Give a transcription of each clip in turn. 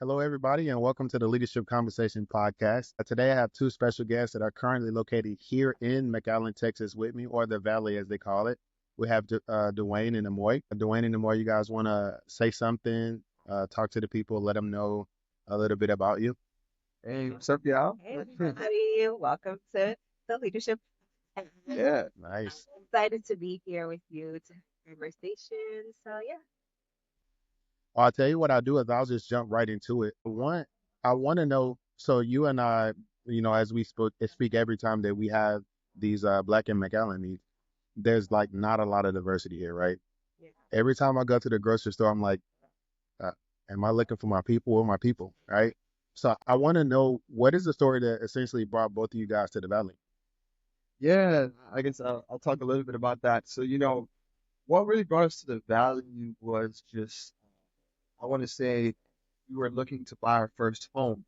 Hello, everybody, and welcome to the Leadership Conversation podcast. Today, I have two special guests that are currently located here in McAllen, Texas, with me, or the Valley as they call it. We have Dwayne and Ammoy. Dwayne and Ammoy, you guys want to say something, talk to the people, let them know a little bit about you? Hey, what's up, y'all? Hey, everybody. Welcome to the Leadership. Yeah, Nice. Excited to be here with you to have a conversation. So, yeah. Well, I'll tell you what I'll do is I'll just jump right into it. One, I want to know. So you and I, as we speak every time that we have these Black in McAllen meets, there's like not a lot of diversity here, right? Yeah. Every time I go to the grocery store, I'm like, uh, am I looking for my people or my people, right? So I want to know what is the story that essentially brought both of you guys to the valley? yeah. I guess I'll talk a little bit about that. So, what really brought us to the valley was just, I want to say, we were looking to buy our first home.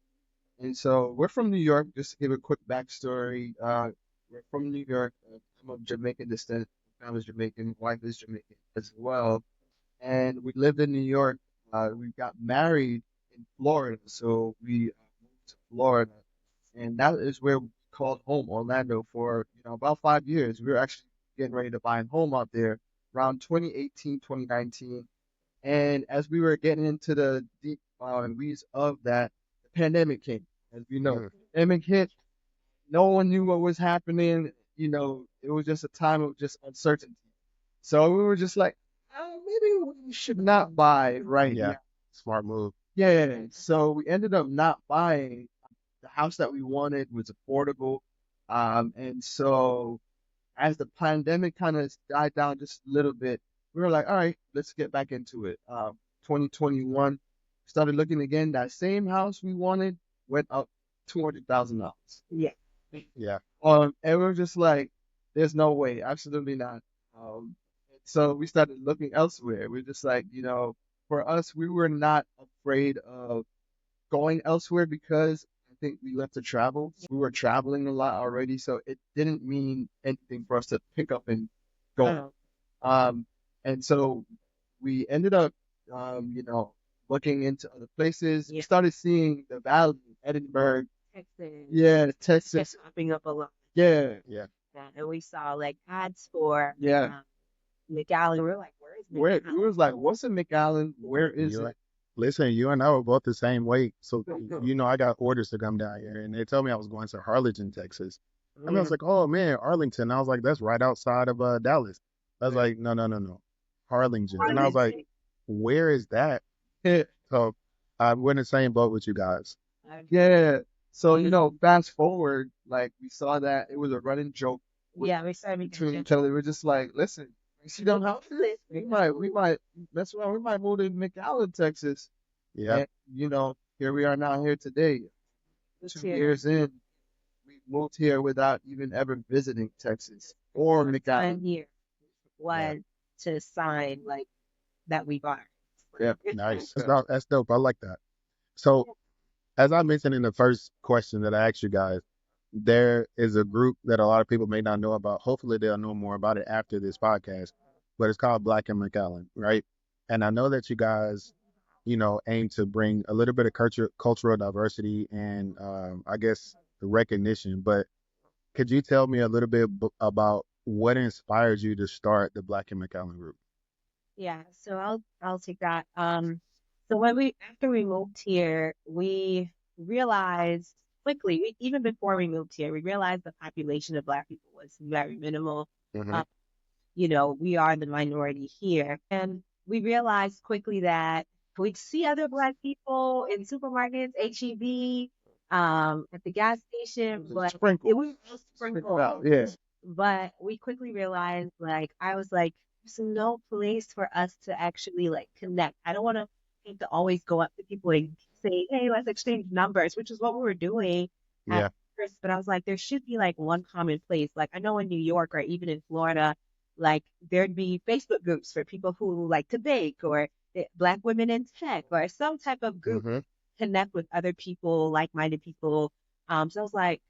And so we're from New York, just to give a quick backstory. We're from New York. I'm of Jamaican descent. My family's Jamaican, wife is Jamaican as well. And we lived in New York. We got married in Florida. So we moved to Florida. And that is where we called home, Orlando, for about 5 years. We were actually getting ready to buy a home out there around 2018, 2019. And as we were getting into the deep weeds of that, the pandemic came. As we know, Mm, pandemic hit. No one knew what was happening. It was just a time of just uncertainty. So we were just like, maybe we should not buy right yeah, now. smart move. Yeah. So we ended up not buying. The house that we wanted was affordable. And so as the pandemic kind of died down just a little bit, we were like, all right, let's get back into it. 2021, started looking again. That same house we wanted went up $200,000. Yeah. Yeah, And we were just like, there's no way, absolutely not. So we started looking elsewhere. We're just like, for us, we were not afraid of going elsewhere because I think we left to travel. We were traveling a lot already, so it didn't mean anything for us to pick up and go. Oh, Um, and so we ended up, um, you know, looking into other places. We yeah. started seeing the Valley, Edinburgh, Texas yeah, kept Texas, popping up a lot. yeah, yeah. And we saw like ads for yeah. McAllen. We are like, where is Where we McAllen? was like, what's in McAllen? Where is You it? listen, you and I were both the same weight. So I got orders to come down here, and they told me I was going to Harlingen, Texas. I was Mm. like, oh man, Arlington. I was like, that's right outside of Dallas. I was Yeah. like, no, no, no, no, Harlingen. And I was like, Arlington. where is that? So we're in the same boat with you guys. Yeah. So, fast forward, like we saw that it was a running joke Yeah, we started making between each other. We're just like, listen, you see them houses? We might mess around. We might move to McAllen, Texas. Yeah, And, here we are now here today, two here. years in. We moved here without even ever visiting Texas or McAllen. One year yeah, was to sign like that we bought. Yeah. nice. Yeah. That's dope. I like that. So as I mentioned in the first question that I asked you guys, there is a group that a lot of people may not know about. Hopefully, they'll know more about it after this podcast, but it's called Black in McAllen, right? And I know that you guys, aim to bring a little bit of cultural diversity and I guess recognition. But could you tell me a little bit about what inspired you to start the Black in McAllen group? Yeah, so I'll take that. So when we after we moved here, we realized quickly, even before we moved here, we realized the population of Black people was very minimal. Hmm. Um, we are the minority here, and we realized quickly that we'd see other Black people in supermarkets, HEB, at the gas station, but Sprinkle. it was Sprinkle sprinkled. out. Yeah. But we quickly realized, like, I was like, there's no place for us to actually like connect. I don't want to have to always go up to people and say, hey, let's exchange numbers, which is what we were doing at Yeah. first. But I was like, there should be like one common place. Like, I know in New York or even in Florida, like, there'd be Facebook groups for people who like to bake or Black women in tech or some type of group Hmm. connect with other people, like-minded people. So I was like,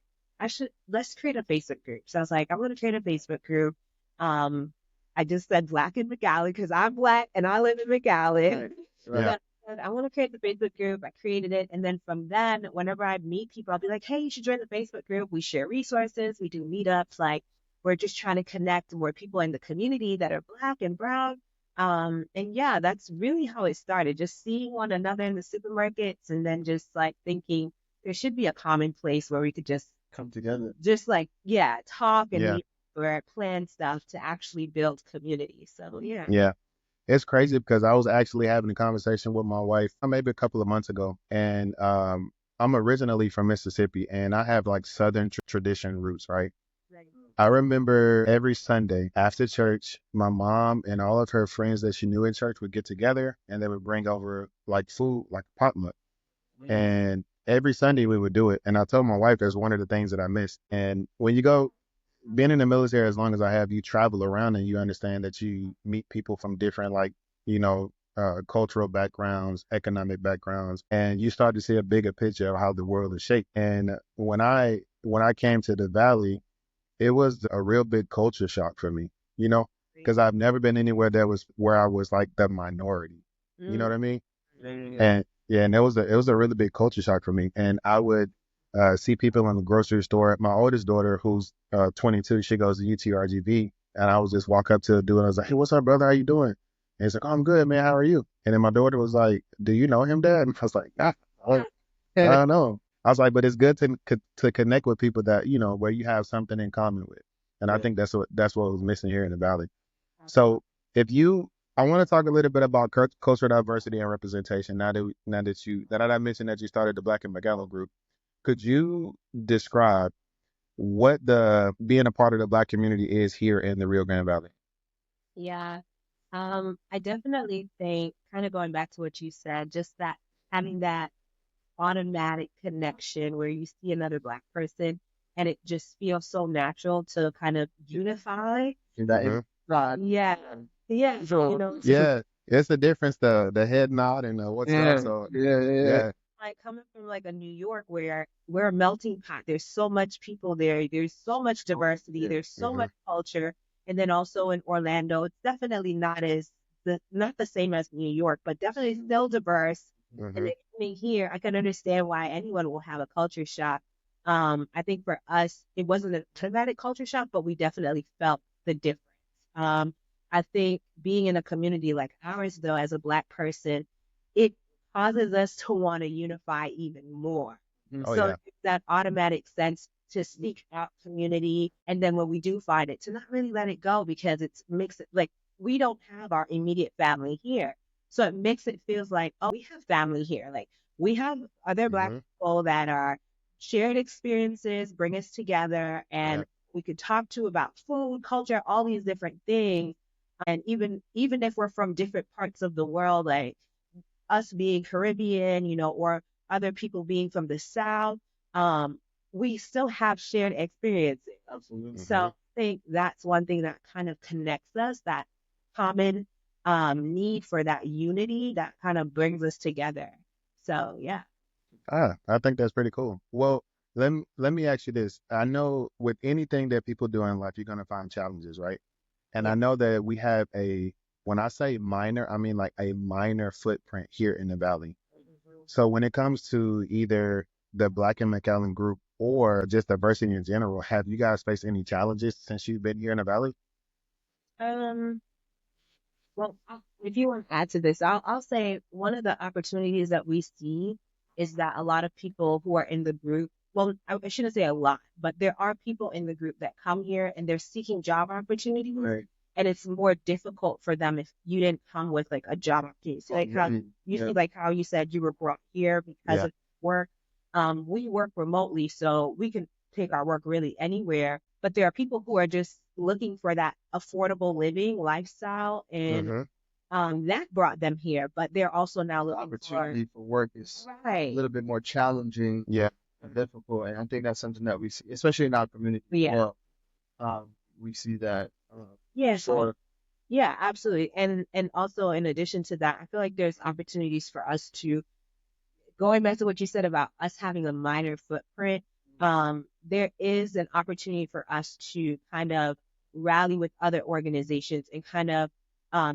let's create a Facebook group. So I was like, I'm gonna create a Facebook group. Um, I just said Black in McAllen because I'm Black and I live in McAllen. Right. Yeah. Right. said, I want to create the Facebook group. I created it. And then from then, whenever I meet people, I'll be like, hey, you should join the Facebook group. We share resources. We do meetups. Like, we're just trying to connect more people in the community that are Black and brown. And yeah, that's really how it started. Just seeing one another in the supermarkets and then just like thinking there should be a common place where we could Come together. just like, yeah, talk and Yeah, meet or plan stuff to actually build community. So yeah. yeah. It's crazy because I was actually having a conversation with my wife maybe a couple of months ago, and I'm originally from Mississippi, and I have like Southern tradition roots, right? Right. I remember every Sunday after church, my mom and all of her friends that she knew in church would get together, and they would bring over like food, like potluck. And every Sunday we would do it. And I told my wife that's one of the things that I missed. And when you go, being in the military as long as I have, you travel around and you understand that you meet people from different, like, you know, cultural backgrounds, economic backgrounds, and you start to see a bigger picture of how the world is shaped. And when I came to the valley, it was a real big culture shock for me, you know, because I've never been anywhere that was where I was like the minority. You know Mm, what I mean? Yeah, yeah, yeah. And yeah, and it was a really big culture shock for me. And I would see people in the grocery store. My oldest daughter, who's 22, she goes to UTRGV, and I was just walk up to a dude and I was like, "Hey, what's up, brother? How you doing?" And he's like, "Oh, I'm good, man. How are you?" And then my daughter was like, "Do you know him, Dad?" And I was like, I don't know." I was like, "But it's good to connect with people that where you have something in common with." And I Yeah. think that's what was missing here in the valley. So if you, I want to talk a little bit about cultural diversity and representation. Now that I mentioned that you started the Black and McAllen group, could you describe what the being a part of the Black community is here in the Rio Grande Valley? yeah. I definitely think, kind of going back to what you said, just that having that automatic connection where you see another Black person and it just feels so natural to kind of unify. And that Hmm. is God. Yeah. Yeah. So, Yeah, it's the difference, the head nod and the what's up. yeah, So yeah, yeah, yeah. Like coming from like a New York where we're a melting pot. There's so much people there. There's so much diversity. yeah. There's so Hmm. much culture. And then also in Orlando, it's definitely not the same as New York, but definitely still diverse. And Hmm. then coming here, I can understand why anyone will have a culture shock. I think for us, it wasn't a traumatic culture shock, but we definitely felt the difference. Um, I think being in a community like ours, though, as a Black person, it causes us to want to unify even more. Mhm. Oh So yeah. it's that automatic sense to seek out community. And then when we do find it, to not really let it go because it makes it like we don't have our immediate family here. So it makes it feels like, oh, we have family here. Like we have other Black Hmm. people that are shared experiences, bring us together, Yeah. and we could talk to about food, culture, all these different things. And even if we're from different parts of the world, like us being Caribbean, or other people being from the South, um, we still have shared experiences. Absolutely. So Hmm. I think that's one thing that kind of connects us, that common need for that unity that kind of brings us together. So yeah. I think that's pretty cool. Well, let me ask you this. I know with anything that people do in life, you're gonna find challenges, right? And Yeah. I know that we have when I say minor, I mean like a minor footprint here in the valley. So when it comes to either the Black and McAllen group or just diversity in general, have you guys faced any challenges since you've been here in the valley? Um, Well, if you want to add to this, I'll say one of the opportunities that we see is that a lot of people who are in the group, well, I shouldn't say a lot, but there are people in the group that come here and they're seeking job opportunities, Right. and it's more difficult for them if you didn't come with like a job opportunity. So like how Right. you Yeah. see, like how you said you were brought here because Yeah. of work. We work remotely, so we can take our work really anywhere. But there are people who are just looking for that affordable living lifestyle, and Mm-hmm. that brought them here. But they're also now The looking for opportunity for work is a right, little bit more challenging Yeah. and difficult. And I think that's something that we see, especially in our community as yeah, well. We see that yeah, sure. yeah, absolutely. And also in addition to that, I feel like there's opportunities for us to going back to what you said about us having a minor footprint, there is an opportunity for us to kind of rally with other organizations and kind of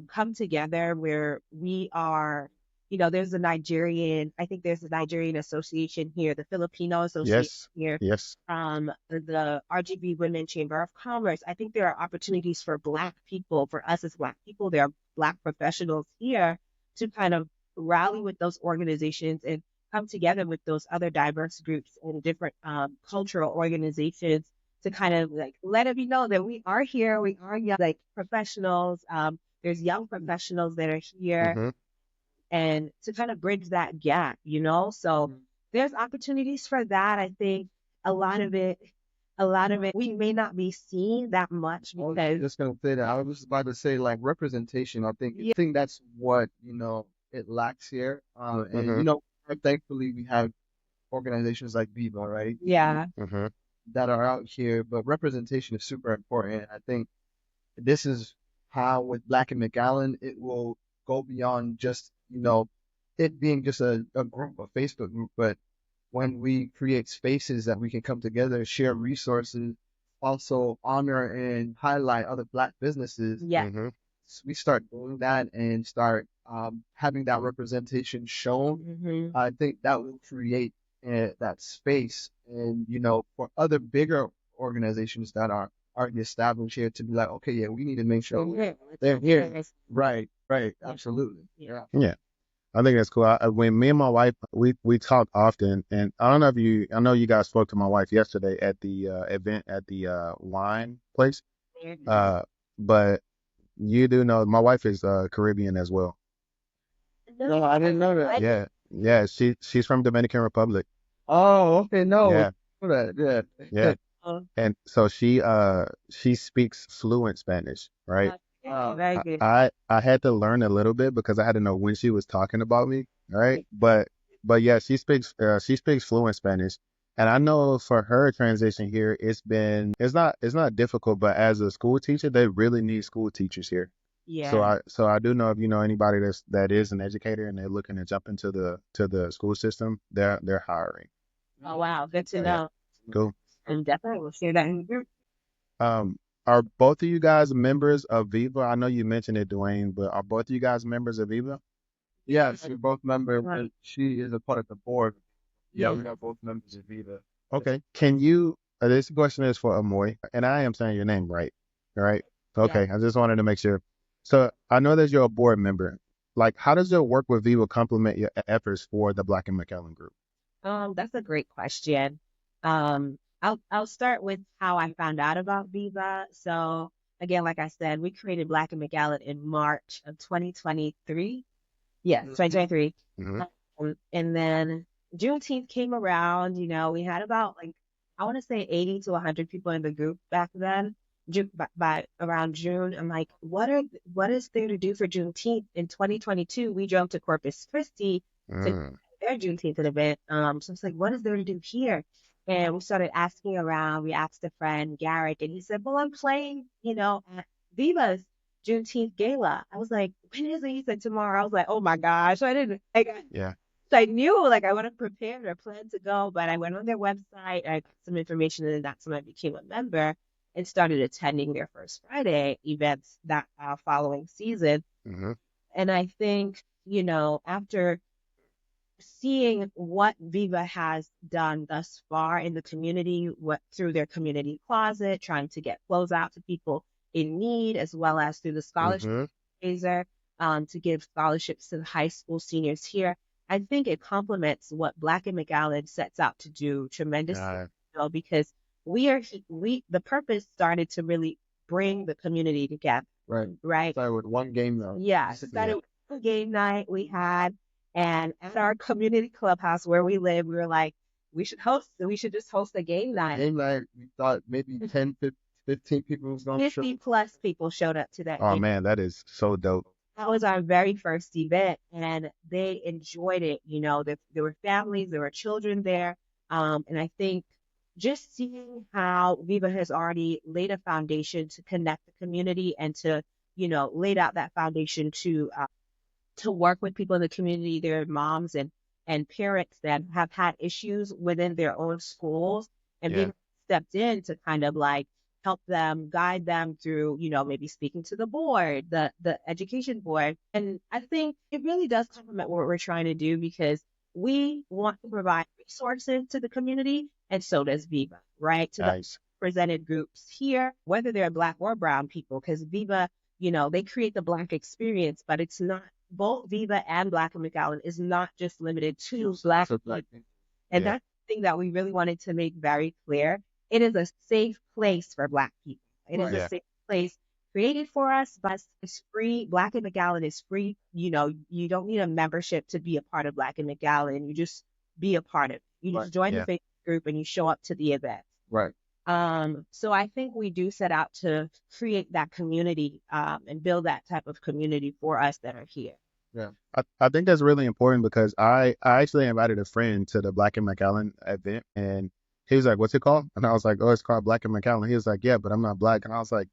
come together where we are. there's I think there's a Nigerian association here, the Filipino association Yes. here, Yes. the RGB Women Chamber of Commerce. I think there are opportunities for Black people, for us as Black people. There are Black professionals here to kind of rally with those organizations and come together with those other diverse groups and different cultural organizations to kind of like let it be known that we are here, we are young, like professionals. There's young professionals that are here Mm-hmm. and to kind of bridge that gap. So there's opportunities for that. I think a lot of it, we may not be seeing that much I was because just gonna say that. I was just about to say like representation. I think that's what, it lacks here. And Mm-hmm. thankfully we have organizations like Viva, right? yeah, Mm-hmm. That are out here, but representation is super important. I think this is how with Black and McAllen, it will go beyond just, it being just a group, a Facebook group, but when we create spaces that we can come together, share resources, also honor and highlight other Black businesses, yeah, Mm-hmm. we start doing that and start having that representation shown. hmm I think that will create that space, and for other bigger organizations that are already established here to be like, okay, yeah, we need to make sure yeah, they're here. yes, Right, right, yeah, absolutely. yeah. Yeah. Yeah. I think that's cool. When me and my wife, we talk often, and I don't know if I know you guys spoke to my wife yesterday at the event at the wine place. Uh, but you do know my wife is Caribbean as well. No, I didn't know that. I Yeah, yeah. She's from Dominican Republic. Oh, okay, no, Yeah, know that, yeah. yeah. And so she speaks fluent Spanish, right? yeah, very good. I had to learn a little bit because I had to know when she was talking about me, right? But yeah, she speaks fluent Spanish, and I know for her transition here, it's not difficult, but as a school teacher, they really need school teachers here. Yeah. So I do know if you know anybody that is an educator and they're looking to jump into the school system, they're hiring. Oh wow, good to Yeah, know. cool. And definitely we'll share that in the group. Are both of you guys members of Viva? I know you mentioned it, Dwayne, but are both of you guys members of Viva? Yes, we both members. Right. She is a part of the board. Yeah, Yeah. we are both members of Viva. Okay. Can you, this question is for Amoy, and I am saying your name right. All right. Yeah. Okay. I just wanted to make sure. So I know that you're a board member. Like, how does your work with Viva complement your efforts for the Black and McAllen group? That's a great question. I'll start with how I found out about Viva. So again, like I said, we created Black and McAllen in March of 2023. Yes, 2023. Hmm. And then Juneteenth came around, we had about like, I want to say 80 to 100 people in the group back then. By around June, I'm like, what is there to do for Juneteenth? In 2022, we drove to Corpus Christi to Mm. their Juneteenth event. So it's like, what is there to do here? And we started asking around. We asked a friend, Garrick, and he said, well, I'm playing, at Viva's Juneteenth gala. I was like, when is it? He said tomorrow. I was like, oh my gosh. I didn't like Yeah. so I knew like I would have prepared or planned to go, but I went on their website, I got some information, and then that's when I became a member and started attending their First Friday events that following season. Hmm. And I think, after seeing what Viva has done thus far in the community, what through their community closet, trying to get clothes out to people in need, as well as through the scholarship Hmm. raiser, to give scholarships to the high school seniors here. I think it complements what Black and McAllen sets out to do tremendously, Uh, because the purpose started to really bring the community together, Right. right? Started with one game though. Yeah, yeah. started with a game night we had, and at our community clubhouse where we live, we were like, we should just host a game night. Game night, we thought maybe 10, 15 people was going to show. 50 plus people showed up to that Oh game. man, that is so dope. That was our very first event, and they enjoyed it. There were families, there were children there, and I think just seeing how Viva has already laid a foundation to connect the community and to, laid out that foundation to work with people in the community, their moms and parents that have had issues within their own schools, and Yeah. being stepped in to kind of like help them, guide them through, maybe speaking to the board, the education board. And I think it really does complement what we're trying to do because we want to provide resources to the community, and so does Viva, right? To the Nice. presented groups here, whether they're Black or Brown people, because Viva, they create the Black experience, but it's not, both Viva and Black and McAllen is not just limited to Black So people. like, And Yeah. that's the thing that we really wanted to make very clear. It is a safe place for Black people. It is right, a Yeah. safe place created for us, but it's free. Black and McAllen is free. You don't need a membership to be a part of Black and McAllen. You just be a part of it. You right, just join the Yeah. Facebook group and you show up to the event. right. So I think we do set out to create that community, and build that type of community for us that are here. Yeah. I think that's really important because I actually invited a friend to the Black and McAllen event, and he was like, "What's it called?" And I was like, "Oh, it's called Black and McAllen." He was like, "Yeah, but I'm not black." And I was like,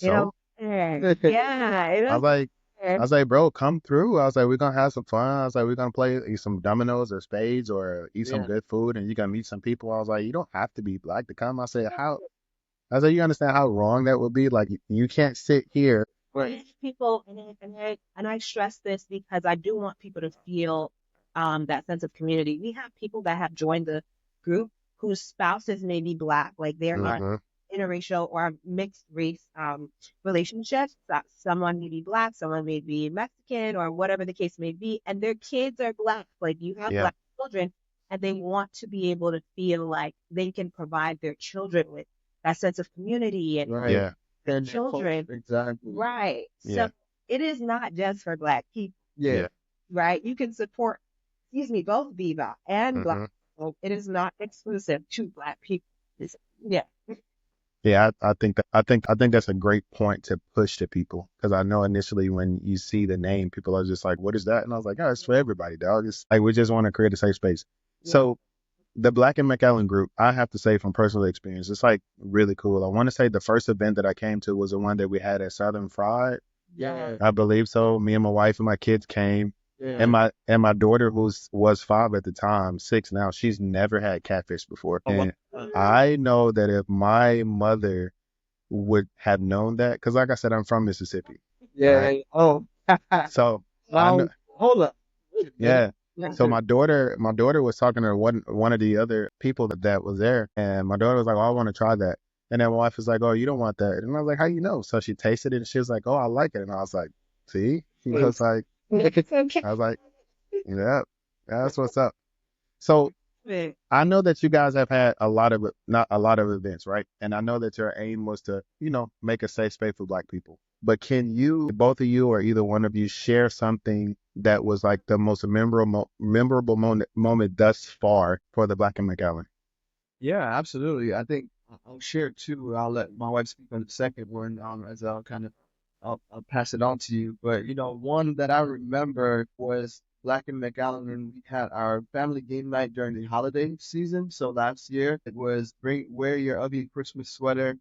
You "So?" know, yeah, it I was is. like, Fair. I was like, "Bro, come through." I was like, "We're gonna have some fun." I was like, "We're gonna play eat some dominoes or spades or eat some Yeah. good food, and you're gonna meet some people." I was like, "You don't have to be black to come." I said, "How?" I said, "You understand how wrong that would be? Like, you can't sit here." Right. People, and I stress this because I do want people to feel that sense of community. We have people that have joined the group whose spouses may be Black, like there are Hmm. interracial or mixed race relationships. That someone may be Black, someone may be Mexican, or whatever the case may be, and their kids are Black. Like you have Yeah. Black children, and they want to be able to feel like they can provide their children with that sense of community and Right. Yeah. the And children. exactly. Right. Yeah. So it is not just for Black people, Yeah. Yeah. right? You can support, both Viva and Black Hmm. people. It is not exclusive to Black people. Yeah. Yeah, I think that's a great point to push to people because I know initially when you see the name, people are just like, "What is that?" And I was like, "Oh, it's for everybody, dog. It's like we just want to create a safe space." Yeah. So the Black and McAllen group, I have to say from personal experience, it's like really cool. I want to say the first event that I came to was the one that we had at Southern Fried. Yeah. I believe so. Me and my wife and my kids came, and Yeah. my daughter was 5 at the time, 6 now. She's never had catfish before, Oh, wow. and I know that if my mother would have known that, because like I said, I'm from Mississippi, right? Yeah. Oh. So I know, Now, hold up. Wait a minute. yeah. So my daughter was talking to one of the other people that was there, and my daughter was like, "Oh, I want to try that." And then my wife was like, "Oh, you don't want that." And I was like, "How you know?" So she tasted it, and she was like, "Oh, I like it." And I was like, "See?" I was like, I was like, "Yeah, that's what's up." So Yeah. I know that you guys have had a lot of not a lot of events, right? And I know that your aim was to, make a safe space for Black people. But can you, both of you or either one of you, share something that was like the most memorable moment thus far for the Black and McAllen? Yeah, absolutely. I think I'll share two. I'll let my wife speak on the second one, as I'll kind of I'll pass it on to you. But one that I remember was Black and McAllen when we had our family game night during the holiday season. So last year it was wear your ugly Christmas sweater.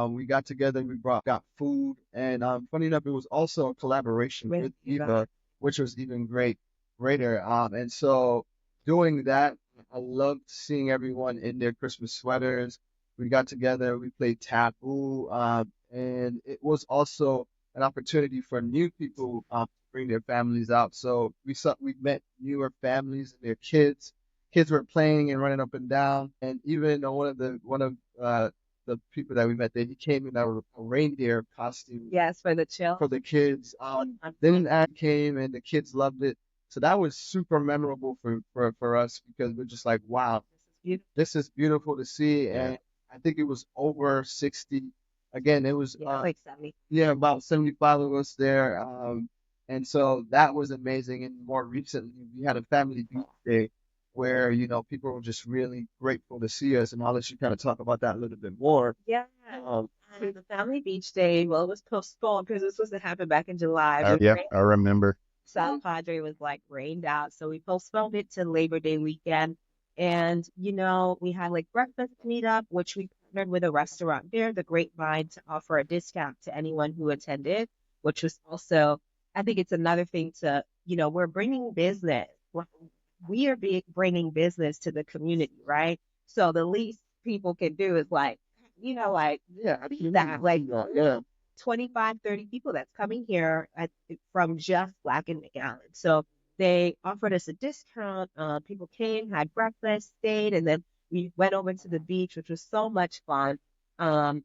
We got together, we got food, and funny enough, it was also a collaboration With with Viva. Eva, which was even greater. And so doing that. I loved seeing everyone in their Christmas sweaters. We got together, we played Taboo, and it was also an opportunity for new people to bring their families out. So we met newer families and their kids. Kids were playing and running up and down, and even one of the people that we met there, he came in a reindeer costume Yes, for the chill. for the kids. Then ad came and the kids loved it. So that was super memorable for us because we're just like, wow, this is beautiful to see. Yeah. And I think it was over 60. Again, it was Yeah, like 70. yeah, about 75 of us there. And so that was amazing. And more recently, we had a family beach day where, people were just really grateful to see us. And I'll let you kind of talk about that a little bit more. Yeah. Um, The family beach day, well, it was postponed because it was supposed to happen back in July. But Yeah, I remember. South Padre was like rained out, so we postponed it to Labor Day weekend. And we had like breakfast meetup, which we partnered with a restaurant there, the Grapevine, to offer a discount to anyone who attended, which was also, I think it's another thing to, we're bringing business. We are bringing business to the community, right? So the least people can do is like like Yeah, that, absolutely. like Yeah. 25, 30 people that's coming here from just Black in McAllen. So they offered us a discount. People came, had breakfast, stayed, and then we went over to the beach, which was so much fun. And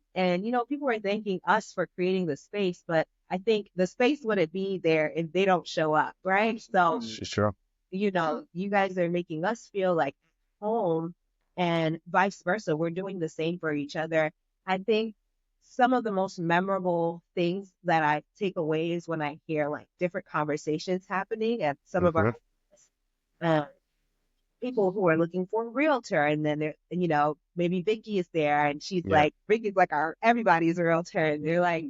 people were thanking us for creating the space, but I think the space wouldn't be there if they don't show up, right? So Sure. you guys are making us feel like home and vice versa. We're doing the same for each other. I think some of the most memorable things that I take away is when I hear like different conversations happening at some of our Hmm. uh, people who are looking for a realtor, and then maybe Vicky is there, and she's Yeah. like, Vicky's like our everybody's a realtor, and they're like,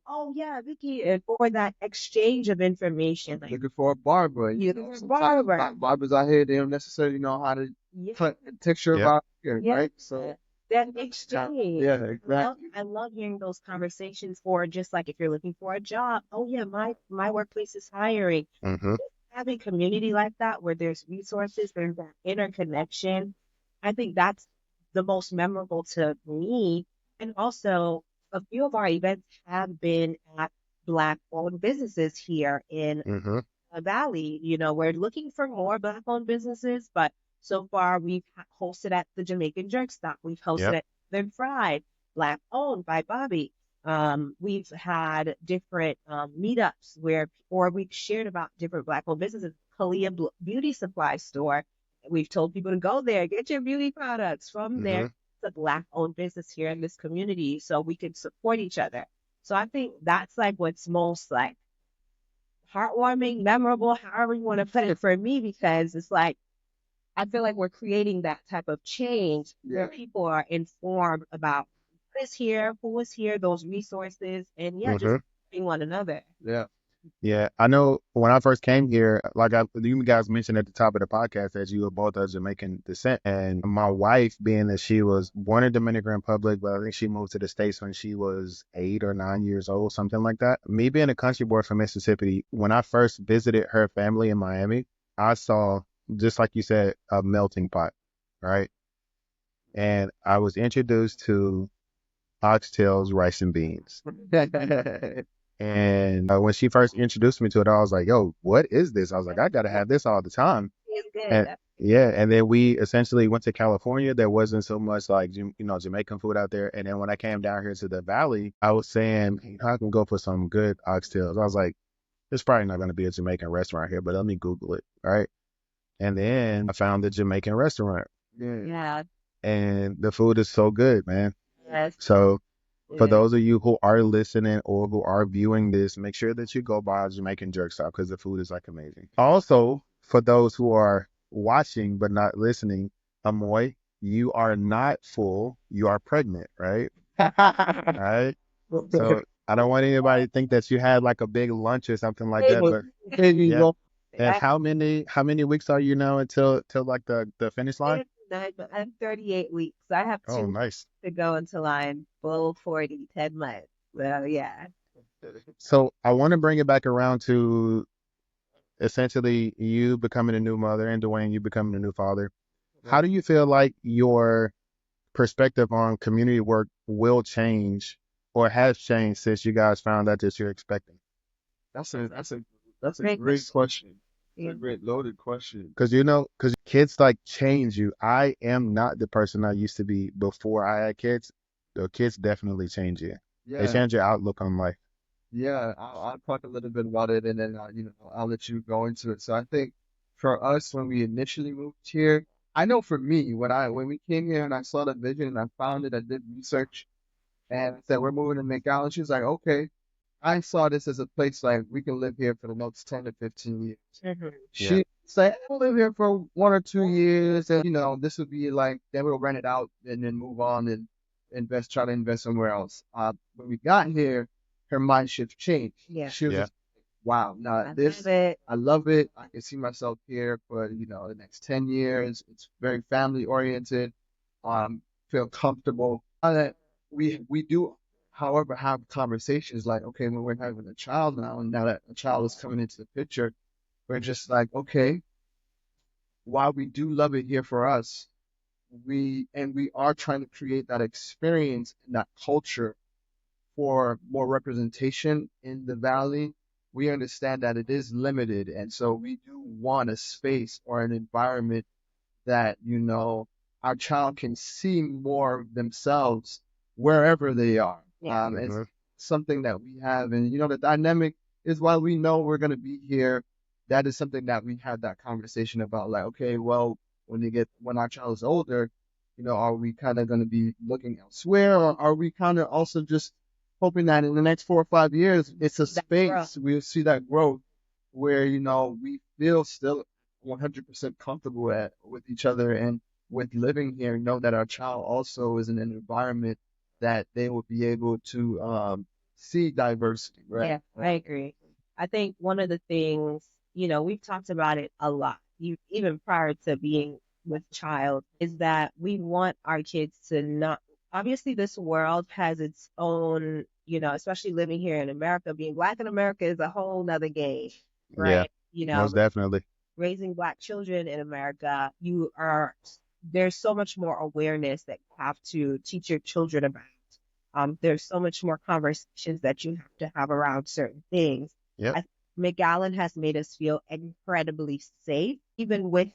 oh yeah, Vicky, and for that exchange of information, like Looking for a barber. barber, Barbers out here, they don't necessarily know how to yeah, cut the texture of Yeah. our hair, yeah, right? So, that exchange. yeah, I love, exactly. I love hearing those conversations. For just like if you're looking for a job, oh yeah, my workplace is hiring. Hmm. Having community like that where there's resources, there's that interconnection. I think that's the most memorable to me. And also, a few of our events have been at Black-owned businesses here in Hmm. the Valley. We're looking for more Black-owned businesses, but so far we've hosted at the Jamaican Jerk Stop. We've hosted Yep. at Then Fried, Black-owned by Bobby. We've had different meetups or we've shared about different Black-owned businesses. Kalia Beauty Supply Store. We've told people to go there, get your beauty products from there. Hmm. It's a Black-owned business here in this community, so we can support each other. So I think that's like what's most like heartwarming, memorable, however you want to put it for me, because it's like I feel like we're creating that type of change where people are informed about who is here, those resources, and yeah, just Hmm. supporting one another. Yeah. Yeah, I know when I first came here, you guys mentioned at the top of the podcast that you were both of Jamaican descent. And my wife, being that she was born in Dominican Republic, but I think she moved to the States when she was 8 or 9 years old, something like that. Me being a country boy from Mississippi, when I first visited her family in Miami, I saw, just like you said, a melting pot, right? And I was introduced to oxtails, rice, and beans. And when she first introduced me to it, I was like, yo, what is this? I was like, I got to have this all the time. It's And good. yeah, and then we essentially went to California. There wasn't so much like, Jamaican food out there. And then when I came down here to the valley, I was saying, I can go for some good oxtails. I was like, there's probably not going to be a Jamaican restaurant here, but let me Google it. Right. And then I found the Jamaican restaurant, Yeah. Yeah. and the food is so good, man. Yes. So for It is. those of you who are listening or who are viewing this, make sure that you go by Jamaican Jerk Stop because the food is like amazing. Also, for those who are watching but not listening, Amoy, you are not full, you are pregnant, right? All right. So I don't want anybody to think that you had like a big lunch or something like that, but Baby, yeah. go. And I, how many weeks are you now until like the finish line? I'm 38 weeks. I have Oh, 2 nice. to go until I'm full 40, 10 months. So yeah. So I want to bring it back around to essentially you becoming a new mother and Dwayne, you becoming a new father. How do you feel like your perspective on community work will change or has changed since you guys found out that you're expecting? That's a Great great question. question. It's Yeah. a great loaded question. Because kids like change you. I am not the person I used to be before I had kids. The kids definitely change you. They Yeah, change your outlook on life. yeah. I'll talk a little bit about it, and then I'll let you go into it. So I think for us, when we initially moved here, I know for me, when we came here and I saw the vision and I found it, I did research and said we're moving to McAllen. She was like, okay. I saw this as a place like we can live here for the next 10 to 15 years. Mhm. Yeah. She said, I'll live here for 1 or 2 years, and this would be like, then we'll rent it out and then move on and try to invest somewhere else. When we got here, her mind shift changed. Yeah. She was Yeah. just, wow, now I this, love it. I love it. I can see myself here for, the next 10 years. It's very family oriented. Feel comfortable. That we do, however, have conversations like, okay, when we're having a child now, and now that a child is coming into the picture, we're just like, okay, while we do love it here for us, we are trying to create that experience and that culture for more representation in the valley. We understand that it is limited, and so we do want a space or an environment that, our child can see more of themselves wherever they are. Yeah. It's Hmm. something that we have, and the dynamic is while we know we're going to be here, that is something that we had that conversation about. Like, okay, well, when our child is older, are we kind of going to be looking elsewhere, or are we kind of also just hoping that in the next 4 or 5 years, it's a That growth. space we'll see that growth where we feel still 100% comfortable with each other and with living here, know that our child also is in an environment that they will be able to see diversity, right? Yeah, I agree. I think one of the things, we've talked about it a lot, even prior to being with child, is that we want our kids to not, obviously, this world has its own, especially living here in America, being Black in America is a whole nother game, Yeah, right? most definitely. Raising Black children in America, there's so much more awareness that you have to teach your children about. There's so much more conversations that you have to have around certain things. Yep. I McAllen has made us feel incredibly safe, even with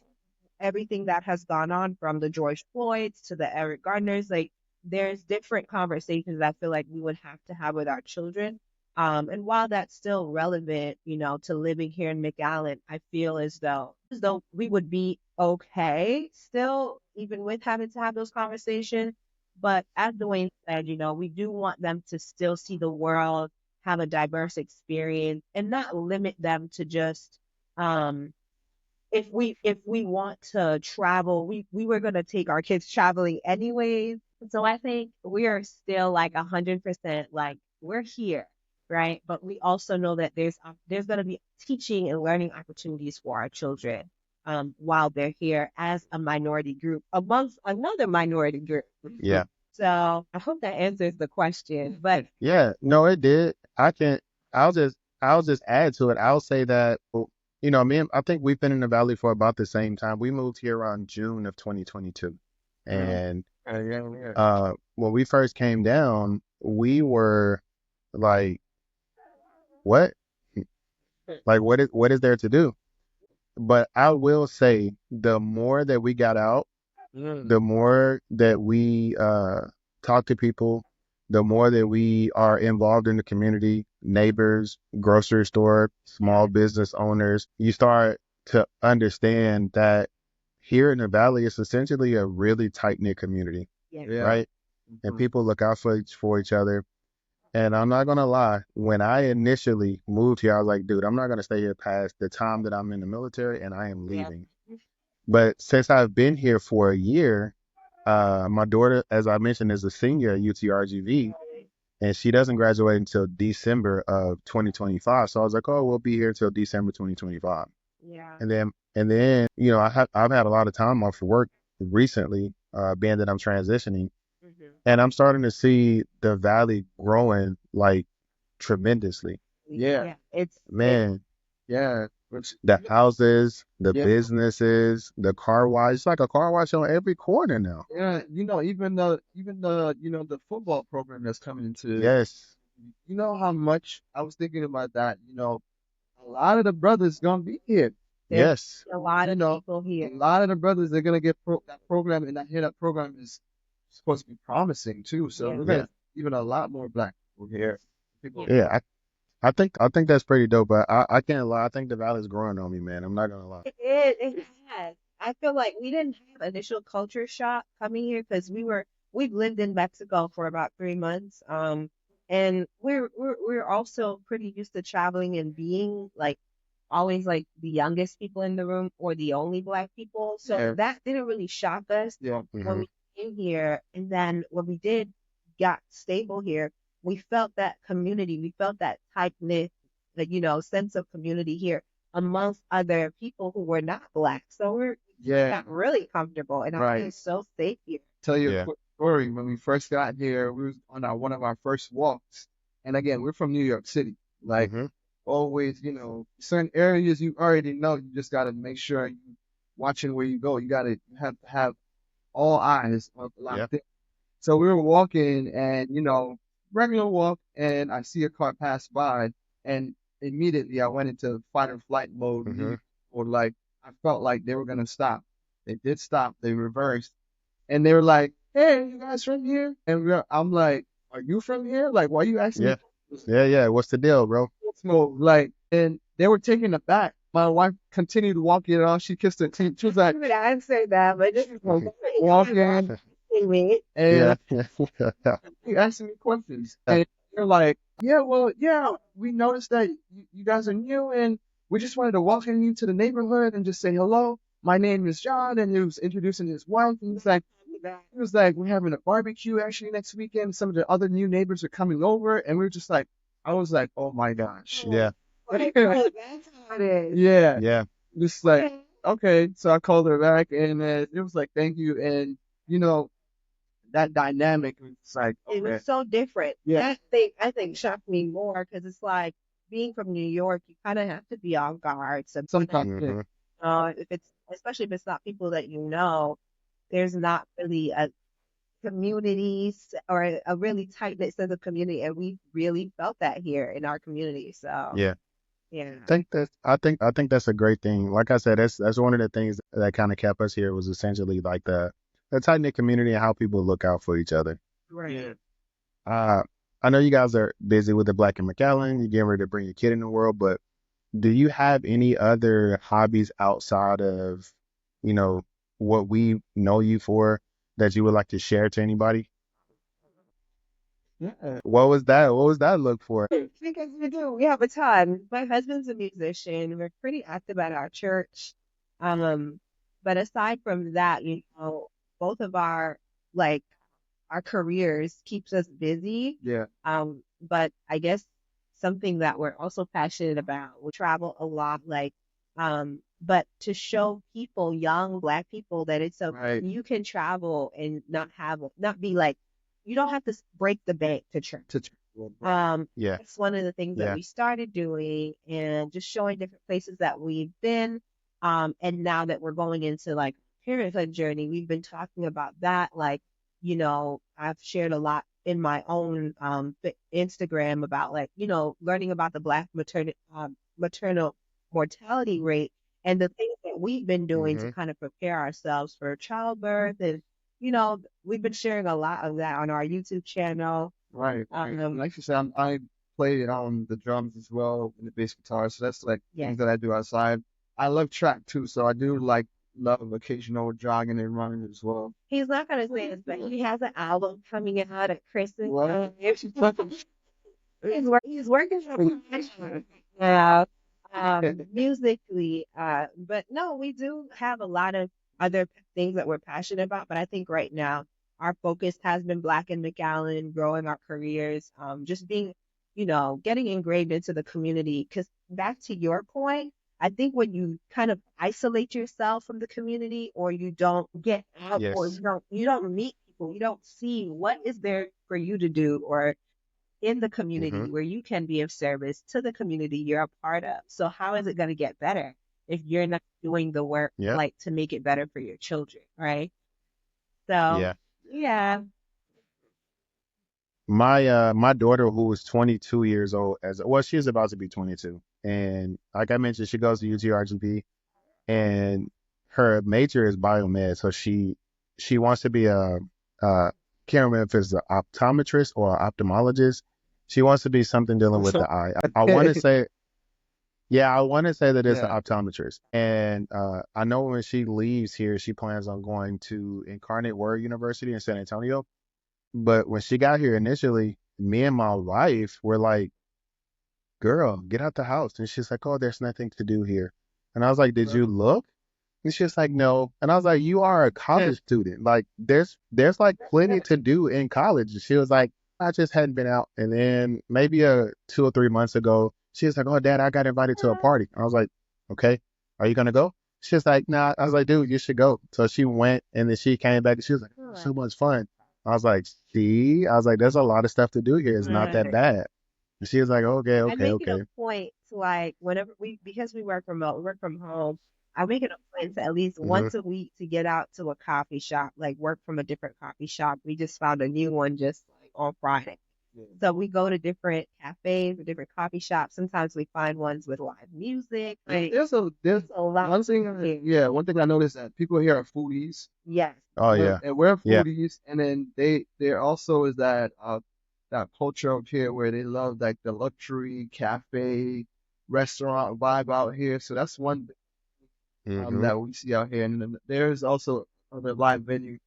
everything that has gone on from the George Floyds to the Eric Gardners. Like, there's different conversations I feel like we would have to have with our children. And while that's still relevant, to living here in McAllen, I feel as though we would be okay still, even with having to have those conversations. But as Dwayne said, we do want them to still see the world, have a diverse experience, and not limit them to just if we want to travel, we were gonna take our kids traveling anyways. So I think we are still like 100% like we're here, right? But we also know that there's gonna be teaching and learning opportunities for our children while they're here as a minority group amongst another minority group. Yeah. So I hope that answers the question. But Yeah. No, it did. I'll just, I'll just add to it. I'll say that, well, I think we've been in the Valley for about the same time. We moved here around June of 2022. Mm. And Yeah, yeah. when we first came down, we were like, what? Like, what is there to do? But I will say the more that we got out, Mm. the more that we talk to people, the more that we are involved in the community, neighbors, grocery store, small business owners, you start to understand that here in the valley, it's essentially a really tight knit community, yeah, Yeah. right? And Mhm. people look out for each other. And I'm not gonna lie, when I initially moved here, I was like, dude, I'm not gonna stay here past the time that I'm in the military, and I am yeah, leaving. But since I've been here for a year, my daughter, as I mentioned, is a senior at UTRGV, and she doesn't graduate until December of 2025. So I was like, oh, we'll be here till December 2025. yeah. And then, I've had a lot of time off for work recently, being that I'm transitioning, Hmm. and I'm starting to see the valley growing like tremendously. Yeah. Yeah, it's Man, Yeah. Which, the houses, the yeah. businesses, the car wash. It's like a car wash on every corner now. Yeah, even the football program that's coming into, Yes, how much I was thinking about that. A lot of the brothers gonna be here. there's yes, a lot You of know, people a here. lot of the brothers are gonna get that program, and that program is supposed to be promising too. So Yeah, we're yeah, gonna even a lot more black people here. People yeah. of color. yeah. I think that's pretty dope. But I can't lie. I think the valley's growing on me, man. I'm not gonna lie. It has. I feel like we didn't have initial culture shock coming here because we've lived in Mexico for about 3 months. And we're also pretty used to traveling and being like always like the youngest people in the room or the only Black people. So Yeah, that didn't really shock us yeah, when Hmm. we came here. And then when we did got stable here, we felt that community. We felt that tight knit, like, sense of community here amongst other people who were not Black. So we yeah. got really comfortable, and I feel Right. so safe here. Tell you a Yeah. quick story. When we first got here, we was on one of our first walks, and again, we're from New York City. Like Hmm. always, certain areas you already know. You just got to make sure you watching where you go. You have to have all eyes are Yep. locked in. So we were walking and, regular walk, and I see a car pass by, and immediately I went into fight or flight mode, Hmm. or like I felt like they were gonna stop. They did stop, they reversed, and they were like, "Hey, you guys from here?" And I'm like, "Are you from here? Like, why are you asking me?" Yeah. Yeah. Yeah. What's the deal, bro? So, like, and they were taken aback. My wife continued walking on. She kissed her teeth. She was like, I would answer that, but this is walking, me. Yeah. and you asking me questions. And they're like, yeah, well, yeah, we noticed that you guys are new, and we just wanted to welcome you to the neighborhood and just say hello. My name is John, and he was introducing his wife. And he was like, we're having a barbecue actually next weekend. Some of the other new neighbors are coming over, and we were just like, I was like, oh my gosh. Yeah. That's how it is. Yeah, Yeah. just like, okay. So I called her back, and it was like, thank you. And, you know, that dynamic was like, It okay. was so different. Yeah, I think shocked me more because it's like being from New York, you kind of have to be on guard. So sometimes, yeah, Hmm. if it's especially if it's not people that you know, there's not really a or a really tight knit sense of community, and we really felt that here in our community. So Yeah. yeah, I think that's a great thing. Like I said, that's one of the things that kind of kept us here was essentially like the tight knit community and how people look out for each other. yeah. right. Uh, I know you guys are busy with the Black and McAllen. You're getting ready to bring your kid in the world, but do you have any other hobbies outside of, you know, what we know you for that you would like to share to anybody? Yeah. What was that? What was that look for? Because we do. We have a ton. My husband's a musician. We're pretty active at our church. Um, but aside from that, both of like our careers keeps us busy. Yeah. But I guess something that we're also passionate about, we travel a lot, but to show people, young Black people, that Right. you can travel and not be like, you don't have to break the bank to church. To Yeah. That's one of the things that Yeah. we started doing and just showing different places that we've been. And now that we're going into like parenthood journey, we've been talking about that. Like, I've shared a lot in my own Instagram about like, learning about the Black maternal mortality rate and the things that we've been doing to Hmm. kind of prepare ourselves for childbirth. And, we've been sharing a lot of that on our YouTube channel. right. Right. Um, Like you said, I play the drums as well and the bass guitar, so that's like yes. things that I do outside. I love track too, so I do like love occasional jogging and running as well. He's not gonna say this, but he has an album coming out at Christmas. What? He's working for yeah, musically. But no, we do have a lot of other things that we're passionate about. But I think right now our focus has been Black and McAllen, growing our careers, just being, getting ingrained into the community. Because back to your point, I think when you kind of isolate yourself from the community, or you don't get out, or Yes. you don't meet people, you don't see what is there for you to do, or in the Hmm. community where you can be of service to the community you're a part of. So how is it going to get better if you're not doing the work Yep. like to make it better for your children, right? So Yeah. yeah, My daughter who is 22 years old as well, she is about to be 22. And like I mentioned, she goes to UTRGV and her major is biomed. So she wants to be can't remember if it's an optometrist or an ophthalmologist. She wants to be something dealing with So, the eye. I want to say, yeah, I want to say that it's an yeah. optometrist. And I know when she leaves here, she plans on going to Incarnate Word University in San Antonio. But when she got here initially, me and my wife were like, girl, get out the house. And she's like, oh, there's nothing to do here. And I was like, did you look? And she's like, no. And I was like, you are a Yeah. college student. Like, there's like plenty to do in college. And she was like, I just hadn't been out. And then maybe 2 or 3 months ago, she was like, oh, Dad, I got invited to a party. I was like, okay, are you gonna go? She's like, nah. I was like, dude, you should go. So she went, and then she came back, and she was like, oh, so much fun. I was like, see, I was like, there's a lot of stuff to do here. It's not that right. bad. And she was like, okay, I okay, make it a okay. point to like whenever because we work remote, we work from home. I make it a point to at least Hmm. once a week to get out to a coffee shop, like work from a different coffee shop. We just found a new one just like on Friday. Yeah. So we go to different cafes or different coffee shops. Sometimes we find ones with live music. Like There's it's a lot one thing yeah, one thing I noticed that people here are foodies. yes. Oh yeah, And we're yeah, foodies, and then there also is that culture up here where they love like the luxury cafe restaurant vibe out here. So that's one hmm, that we see out here, and then there's also other live venue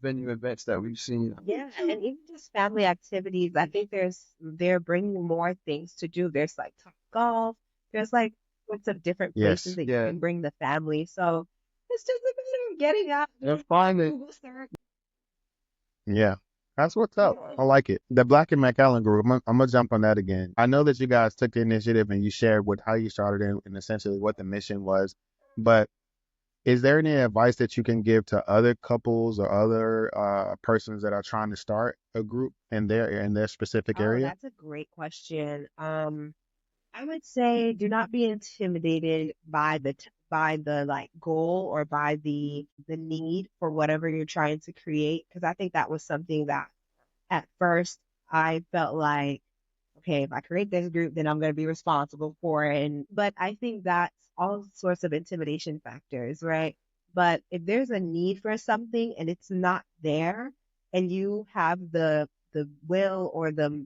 events that we've seen. Yeah, and even just family activities. I think they're bringing more things to do. There's like top golf. There's like lots of different places yes, that you Yeah, can bring the family. So it's just a matter of getting out, they're doing finding. Google search. yeah. That's what's up. Yeah. I like it. The Black and McAllen group. I'm gonna jump on that again. I know that you guys took the initiative and you shared with how you started and essentially what the mission was. But is there any advice that you can give to other couples or other persons that are trying to start a group in their specific Oh, area? that's a great question. I would say do not be intimidated by by the like goal or by the need for whatever you're trying to create, because I think that was something that at first I felt like, okay, if I create this group, then I'm going to be responsible for it. But I think that's all sorts of intimidation factors, right? But if there's a need for something and it's not there, and you have the will or the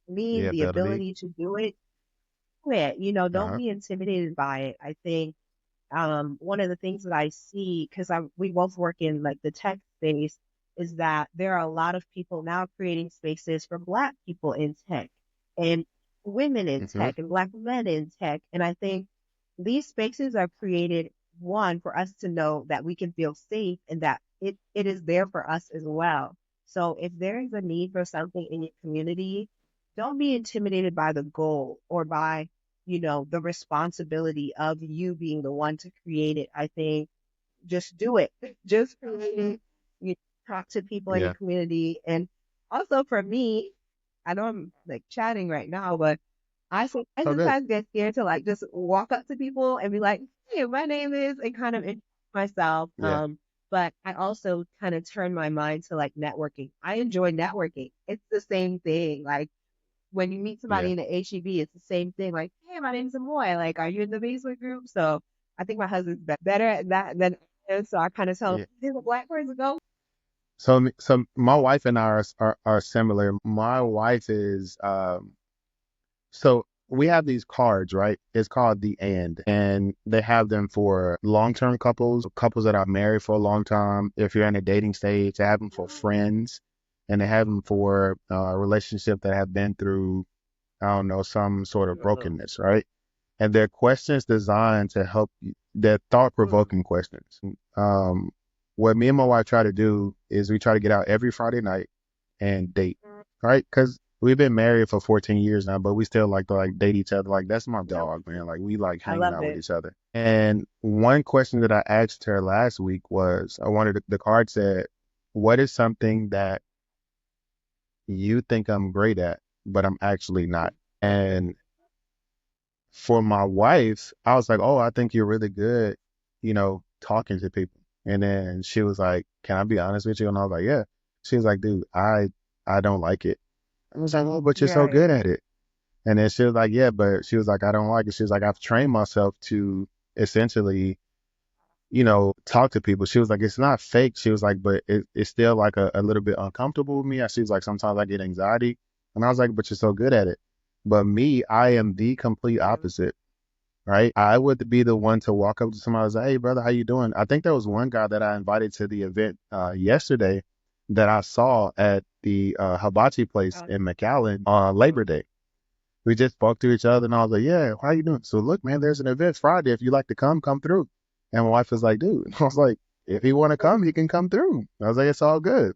means, Yeah, the ability. ability to do it, quit. Don't Uh-huh. be intimidated by it. I think one of the things that I see, because we both work in like the tech space, is that there are a lot of people now creating spaces for Black people in tech and women in Hmm. tech and Black men in tech. And I think these spaces are created, one, for us to know that we can feel safe and that it is there for us as well. So if there is a need for something in your community, don't be intimidated by the goal or by the responsibility of you being the one to create it. I think just do it. Just create it. You talk to people in your Yeah. community. And also for me, I know I'm like chatting right now, but I So good. sometimes get scared to like just walk up to people and be like, hey, my name is, and kind of introduce myself. Yeah. But I also kind of turn my mind to like networking. I enjoy networking. It's the same thing. Like when you meet somebody Yeah. in the HEB, it's the same thing. Like, hey, my name's Amoy. Like, are you in the basement group? So I think my husband's better at that than I am. So I kind of tell him, Yeah. there's a Black person, go. So my wife and I are similar. My wife is so we have these cards, right? It's called the and they have them for long-term couples that are married for a long time. If you're in a dating stage, they have them for friends, and they have them for a relationship that have been through, I don't know, some sort of brokenness, right? And they're questions designed to help you. They're thought-provoking questions. Um, what me and my wife try to do is we try to get out every Friday night and date, right? Because we've been married for 14 years now, but we still like to like date each other. Like that's my Yep. dog, man. Like we like I hanging love out with it. each other. And one question that I asked her last week was, I wanted the card said, "What is something that you think I'm great at, but I'm actually not?" And for my wife, I was like, "Oh, I think you're really good, talking to people." And then she was like, "Can I be honest with you?" And I was like, "Yeah." She was like, "Dude, I don't like it." I was like, "Oh, but you're so Right. good at it." And then she was like, "Yeah," but she was like, "I don't like it." She was like, "I've trained myself to essentially, talk to people." She was like, "It's not fake." She was like, "But it's still like a little bit uncomfortable with me." She was like, "Sometimes I get anxiety." And I was like, "But you're so good at it." But me, I am the complete Mhm. opposite, right? I would be the one to walk up to somebody and say, "Hey, brother, how you doing?" I think there was one guy that I invited to the event yesterday that I saw at the hibachi place Oh, in McAllen on Labor Day. We just spoke to each other, and I was like, "Yeah, how you doing?" So look, man, there's an event Friday. If you like to come through. And my wife was like, "Dude," I was like, "If he want to come, he can come through." I was like, "It's all good."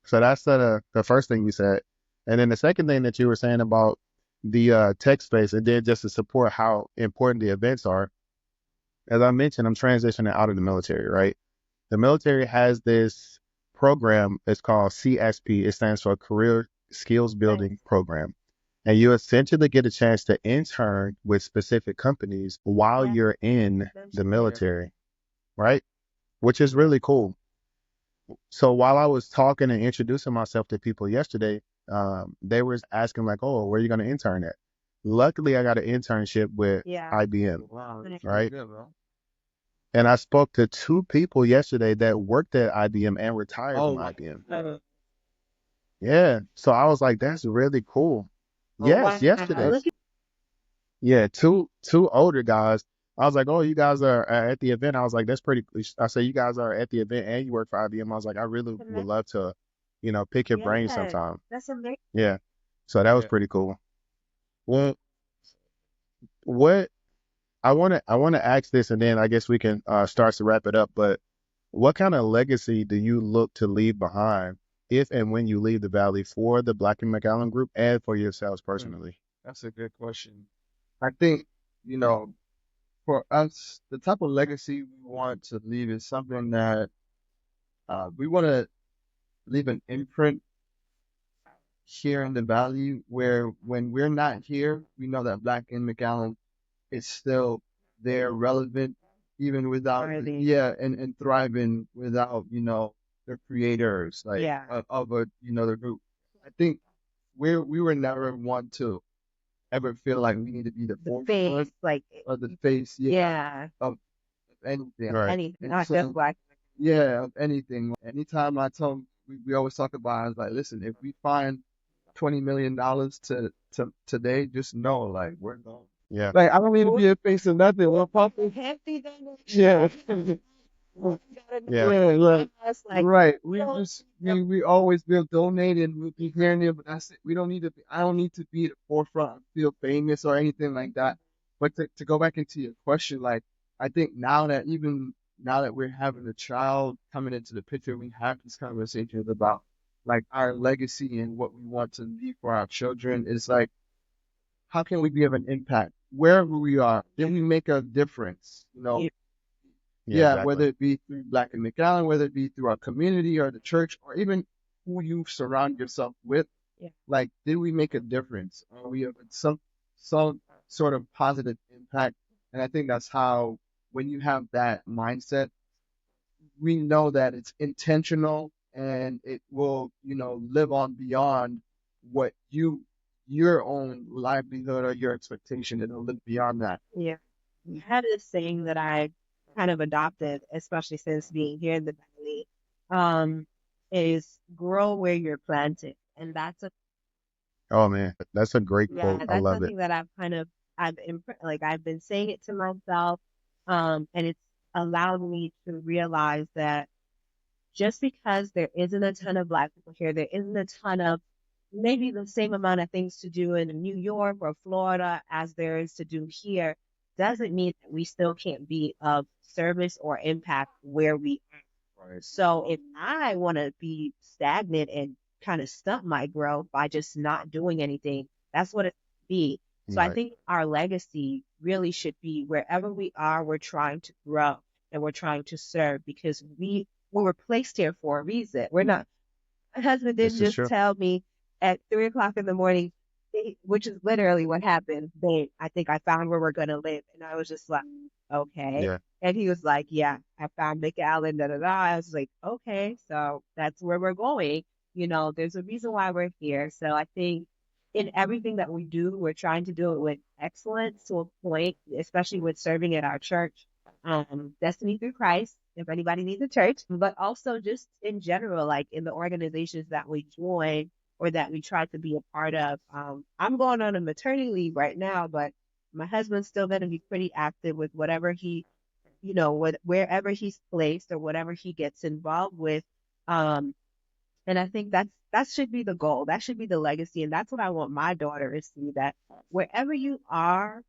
So that's the first thing you said. And then the second thing that you were saying about the tech space, and then just to support how important the events are. As I mentioned, I'm transitioning out of the military, right? The military has this program. It's called CSP. It stands for Career Skills nice. Building Program. and you essentially get a chance to intern with specific companies while Yeah, you're in that's the Yeah. military, right? Which is really cool. So while I was talking and introducing myself to people yesterday, they were asking like, "Oh, where are you going to intern at?" Luckily, I got an internship with yeah. IBM, Wow, Nice. that's pretty right? good, bro. And I spoke to two people yesterday that worked at IBM and retired Oh, from wow. IBM. Yeah. Yeah. So I was like, that's really cool. Oh Yes, wow. yesterday. Look at Yeah, two older guys. I was like, oh, you guys are at the event. I was like, that's pretty. I said, you guys are at the event and you work for IBM. I was like, I really would that. love to, pick your brain Yeah, sometime. that's amazing. Yeah. So that was Yeah. pretty cool. Well, what I want to ask this, and then I guess we can start to wrap it up. But what kind of legacy do you look to leave behind if and when you leave the Valley for the Black and McAllen group and for yourselves Hmm. personally? That's a good question. I think, you know, for us, the type of legacy we want to leave is something that we want to leave an imprint here in the valley where when we're not here, we know that Black in McAllen is still there, relevant, even without, Already. yeah, and thriving without, the creators like Yeah. of a, the group. I think we were never one to ever feel like we need to be the The face, forefront like or the face, yeah, yeah. of anything. Right. Any And not just so, black. yeah, of anything. Anytime I tell, we always talk about, I was like, listen, if we find $20 million to today, just know, like, we're gone. Yeah. Like, I don't need to be a face of nothing. We're popping. Hefty then Yeah. gotta Yeah. Yeah, like, us like right. We don't just we always been donated. We'll be hearing it, but that's it. We don't need to. I don't need to be at the forefront, feel famous or anything like that. But to go back into your question, like I think now that we're having a child coming into the picture, we have these conversations about like our legacy and what we want to leave for our children. Is like how can we be of an impact wherever we are? Can we make a difference? yeah, Yeah, Yeah, exactly. whether it be through Black and McAllen, whether it be through our community or the church, or even who you surround yourself with, yeah, like, did we make a difference? Are we of some sort of positive impact? And I think that's how, when you have that mindset, we know that it's intentional and it will, live on beyond what your own livelihood or your expectation. It'll live beyond that. yeah. I had this saying that I kind of adopted, especially since being here in the valley, is grow where you're planted. And Oh man, that's a great quote. I that's love it. something that I've been saying it to myself, and it's allowed me to realize that just because there isn't a ton of black people here, there isn't a ton of maybe the same amount of things to do in New York or Florida as there is to do here, doesn't mean that we still can't be of service or impact where we are. Right. So if I want to be stagnant and kind of stunt my growth by just not doing anything, that's what it be. So I Right. think our legacy really should be wherever we are, we're trying to grow and we're trying to serve because we were placed here for a reason. We're not. My husband didn't This is just true. tell me at 3 o'clock in the morning, which is literally what happened. Babe, I think I found where we're gonna live, and I was just like, okay. Yeah. And he was like, yeah, I found McAllen, da da da. I was like, okay, so that's where we're going. There's a reason why we're here. So I think in everything that we do, we're trying to do it with excellence to a point, especially with serving at our church, Destiny Through Christ, if anybody needs a church, but also just in general, like in the organizations that we join or that we try to be a part of. I'm going on a maternity leave right now, but my husband's still going to be pretty active with whatever wherever he's placed or whatever he gets involved with. Um, and I think that should be the goal. That should be the legacy. And that's what I want my daughter is to see that wherever you are,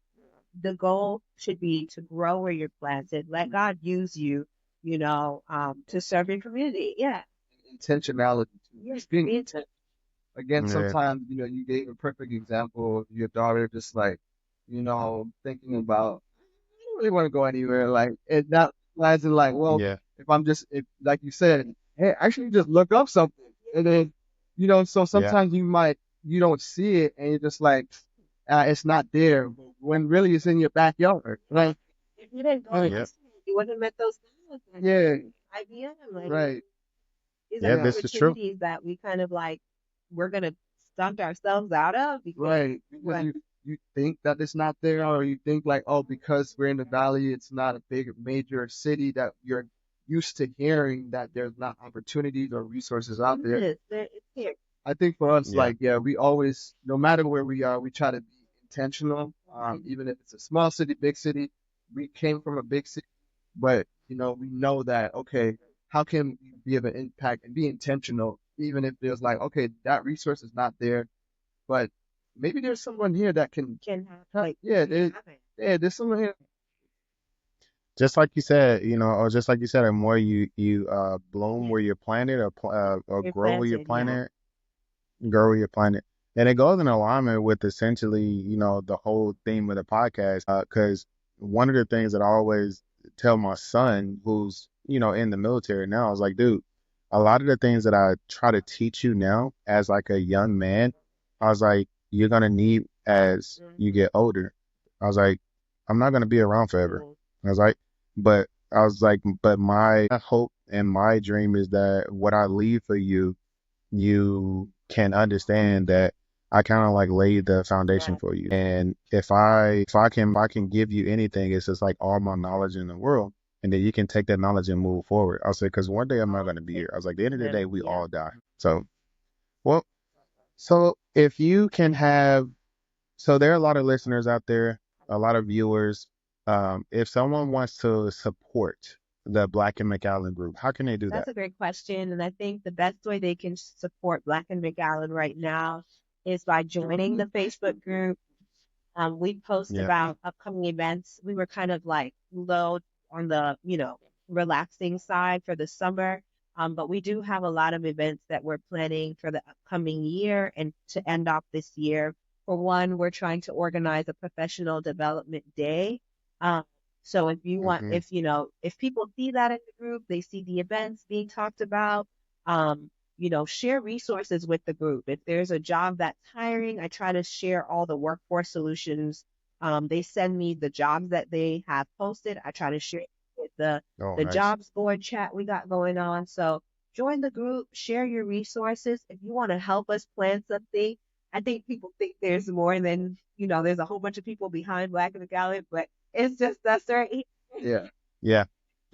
the goal should be to grow where you're planted. Let God use you, to serve your community. Yeah. Intentionality. Yes. Just being Be inten- again, Yeah. sometimes, you gave a perfect example of your daughter just like, thinking about, I don't really want to go anywhere. Like, it not realizing, like, well, Yeah. if, like you said, hey, actually just look up something. And then, so Yeah. sometimes you might you don't see it, and you're just like, it's not there, when really it's in your backyard, right? If you didn't go to Right. Yep. West, you wouldn't have met those guys. Like Yeah, IBM, like right. these are Yeah, Yeah, this is true. opportunities that we kind of like we're gonna stunt ourselves out of because right. Because what you think that it's not there, or you think like, oh, because we're in the valley, it's not a big major city that you're used to hearing that there's not opportunities or resources out there. it's here. I think for us, Yeah. like, yeah, we always, no matter where we are, we try to be intentional. Even if it's a small city, big city, we came from a big city, but we know that, okay, how can we be of an impact and be intentional, even if there's like, okay, that resource is not there, but maybe there's someone here that can, Can have like yeah, we have it. there's someone here. Just like you said, or just like you said, the more you bloom where you're planted, or We're grow where you're planted, yeah. planted, grow where you're planted, and it goes in alignment with essentially, the whole theme of the podcast. Because one of the things that I always tell my son, who's in the military now, is like, dude, a lot of the things that I try to teach you now as like a young man, I was like, you're gonna need as you Mm-hmm. get older. I was like, I'm not gonna be around forever. Mm-hmm. I was like, but I was like, but my hope and my dream is that what I leave for you, you can understand that I kind of like laid the foundation Yeah. for you. And if I can give you anything, it's just like all my knowledge in the world. And then you can take that knowledge and move forward. I'll say, because one day I'm not Oh, going to be okay. here. I was like, at the end of the day, Then we yeah. all die. So, well, so if you can have, so there are a lot of listeners out there, a lot of viewers. If someone wants to support the Black and McAllen group, how can they do That's that? a great question. And I think the best way they can support Black and McAllen right now is by joining the Facebook group. We post Yeah. about upcoming events. We were kind of like low on the, relaxing side for the summer. But we do have a lot of events that we're planning for the upcoming year and to end off this year. For one, we're trying to organize a professional development day. Um, so if you want, Hmm. if people see that in the group, they see the events being talked about, share resources with the group. If there's a job that's hiring, I try to share all the workforce solutions. They send me the jobs that they have posted. I try to share it with Oh, the nice. jobs board chat we got going on. So join the group, share your resources. If you want to help us plan something, I think people think there's more than, there's a whole bunch of people behind Black in the Gallery, but it's just us right here. Yeah, Yeah.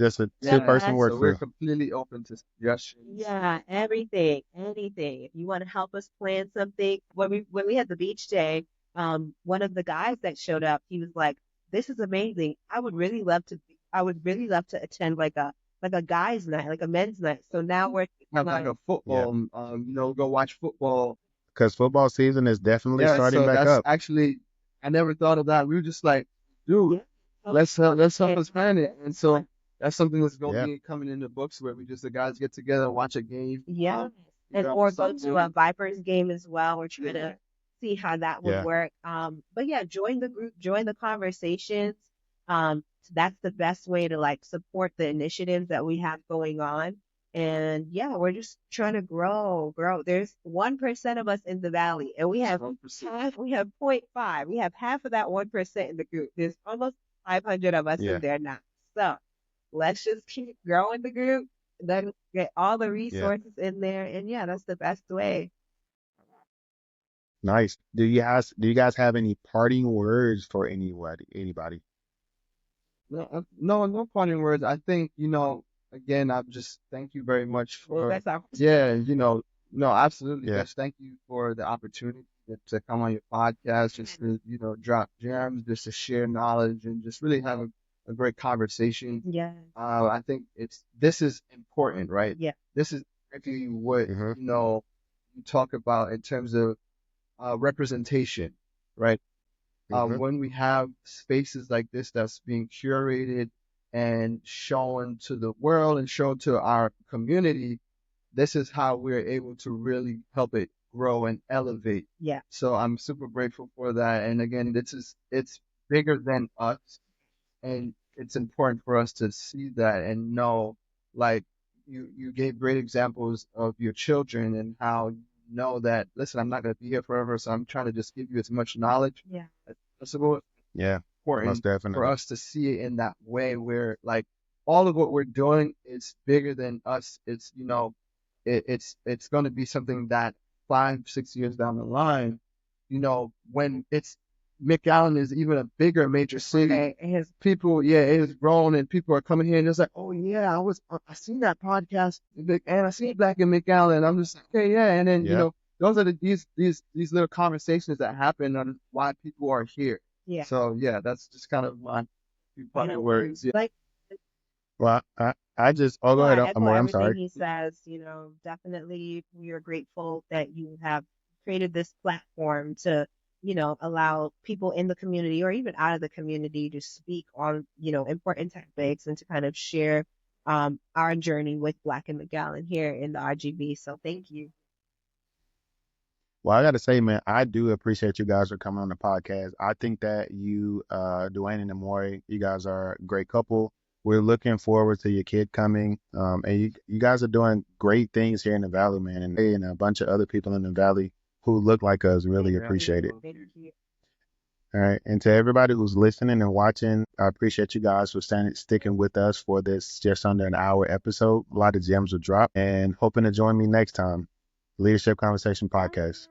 Just a yeah. two-person Yes. work So we're crew. completely open to suggestions. Yeah, everything, anything. If you want to help us plan something, when we had the beach day, one of the guys that showed up, he was like, "This is amazing. I would really love to attend like a guys' night, like a men's night." So now we're Have like like, a Yeah. football, go watch football. Because football season is definitely Yeah, starting so back that's up. actually, I never thought of that. We were just like, dude, yeah, so, let's help and, us plan it. And so that's something that's gonna Yeah. be coming in the books, where we just the guys get together and watch a game. yeah, and or go to Something. a Vipers game as well. We're trying to see how that would Yeah. work. But yeah, join the group, join the conversations. That's the best way to like support the initiatives that we have going on. And yeah, we're just trying to grow. There's 1% of us in the valley, and we have 1%. we have point 0.5. We have half of that 1% in the group. There's almost 500 of us in Yeah. there now. So let's just keep growing the group, then get all the Yeah. resources in there, and yeah, that's the best way. Nice. Do you guys have any parting words for anybody? No parting words. I think, again, I just thank you very much for, That's our yeah, no, absolutely. Yeah. Just thank you for the opportunity to come on your podcast, just to, drop gems, just to share knowledge and just really have a great conversation. yeah, I think this is important, right? yeah, This is exactly what, Hmm. you talk about in terms of representation, right? Hmm. When we have spaces like this that's being curated and shown to the world and shown to our community, this is how we're able to really help it grow and elevate. yeah, So I'm super grateful for that. And again, it's bigger than us, and it's important for us to see that and know, like, you gave great examples of your children and how know that, listen, I'm not going to be here forever, so I'm trying to just give you as much knowledge Yeah. as possible. Yeah, most Important for definitely. us to see it in that way where like all of what we're doing is bigger than us. It's, it's going to be something that 5, 6 years down the line, when it's McAllen is even a bigger major city. Right. People, yeah, it has grown and people are coming here and it's like, oh yeah, I seen that podcast and I seen Black in McAllen. And I'm just like, okay, yeah. And then, Yeah. those are these little conversations that happen on why people are here. Yeah. So yeah, that's just kind of my few final words. Yeah. Like, Well, I just, oh, no, go ahead, I echo Amore, I'm everything sorry. he says. Definitely we are grateful that you have created this platform to, allow people in the community or even out of the community to speak on, important topics and to kind of share our journey with Black and McGowan here in the RGB. So thank you. Well, I got to say, man, I do appreciate you guys for coming on the podcast. I think that you, Dwayne and Amore, you guys are a great couple. We're looking forward to your kid coming. And you guys are doing great things here in the Valley, man. And a bunch of other people in the Valley who look like us really Thank appreciate it. you. Thank you. All right. And to everybody who's listening and watching, I appreciate you guys for sticking with us for this just under an hour episode. A lot of gems will drop and hoping to join me next time. Leadership Conversation Podcast.